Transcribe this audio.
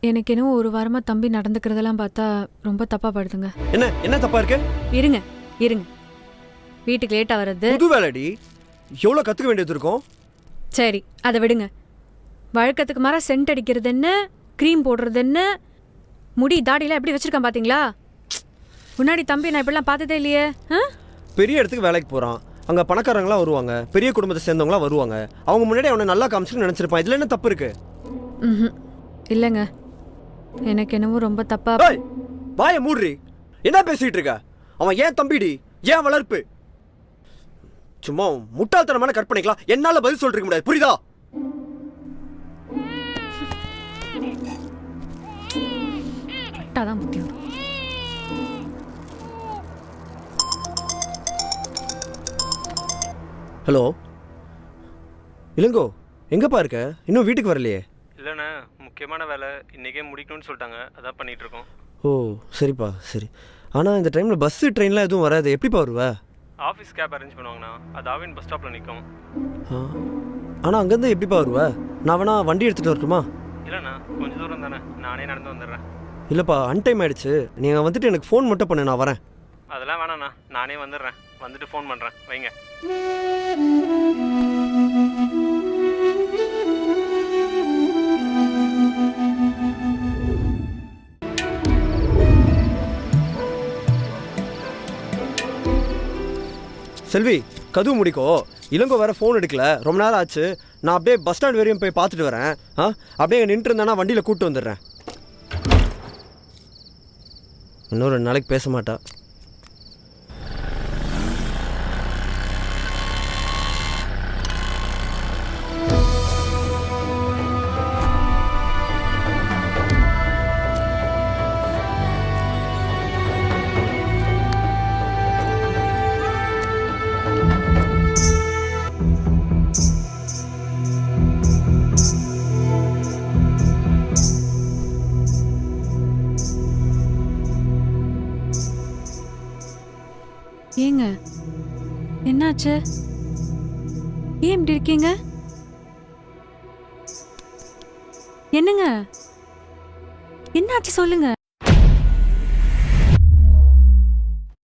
எனக்கு என்னவோ ஒரு வாரமா தம்பி நடந்துக்கிறதெல்லாம் பார்த்தா ரொம்ப தப்பா படுதுங்க. என்ன தப்பா இருக்கு? இருங்க இருங்க, வீட்டுக்கு லேட்டா வர்றது புது வேலைடி, எவ்வளோ கற்றுக்க வேண்டியது இருக்கும். சரி, அதை விடுங்க. வழக்கத்துக்கு மாற சென்ட் அடிக்கிறது என்ன, க்ரீம் போடுறது என்ன, முடி தாடியெல்லாம் எப்படி வச்சிருக்கான் பாத்தீங்களா? முன்னாடி தம்பி நான் இப்படிலாம் பார்த்ததே இல்லையே. பெரிய இடத்துக்கு வேலைக்கு போகிறான், அங்கே பணக்காரங்களாம் வருவாங்க, பெரிய குடும்பத்தை சேர்ந்தவங்களாம் வருவாங்க. அவங்க முன்னாடி அவனை நல்லா காமிச்சுன்னு நினச்சிருப்பான். இதில் என்ன தப்பு இருக்கு? இல்லைங்க, எனக்கு என்னவோ ரொம்ப தப்பா. வாயை மூடுறி, என்ன பேசிட்டு இருக்க? அவன் ஏன் தம்பிடி, ஏன் வளர்ப்பு? சும்மா முட்டாள்தனமான கற்பனைக்கலாம் என்னால பதில் சொல்லிருக்க முடியாது, புரியுதா? தான் புத்தி வரும். ஹலோ இளங்கோ, எங்கப்பா இருக்க? இன்னும் வீட்டுக்கு வரலையே? இல்லைண்ணே, முக்கியமான வேலை இன்றைக்கே முடிக்கணும்னு சொல்லிட்டாங்க, அதான் பண்ணிகிட்ருக்கோம். ஓ சரிப்பா சரி. ஆனால் இந்த டைமில் பஸ்ஸு ட்ரெயின்லாம் எதுவும் வராது, எப்படிப்பா வருவ? ஆஃபீஸ் கேப் அரேஞ்ச் பண்ணுவாங்கண்ணா, அது ஆவின் பஸ் ஸ்டாப்பில் நிற்கும். ஆனால் அங்கேருந்து எப்படிப்பா வருவ? நான் வேணா வண்டி எடுத்துகிட்டு வரட்டுமா? இல்லைண்ணா, கொஞ்சம் தூரம் தானே, நானே நடந்து வந்துடுறேன். இல்லைப்பா, அன்டைம் ஆயிடுச்சு, நீங்கள் வந்துட்டு எனக்கு ஃபோன் மட்டும் பண்ணு, நான் வரேன். அதெல்லாம் வேணாண்ணா, நானே வந்துடுறேன், வந்துட்டு ஃபோன் பண்ணுறேன், வைங்க. செல்வி, கதவு முடிக்கோ. இளங்கோ வேற ஃபோன் எடுக்கல, ரொம்ப நேரம் ஆச்சு. நான் அப்படியே பஸ் ஸ்டாண்ட் வரையும் போய் பார்த்துட்டு வரேன். அப்படியே நின்று இருந்தானா வண்டியில் கூப்பிட்டு வந்துடுறேன். இன்னும் 2 நாளைக்கு பேச மாட்டா. ஏங்க என்னாச்சு? ஏன் இப்படி இருக்கீங்க? என்னங்க என்னாச்சு சொல்லுங்க.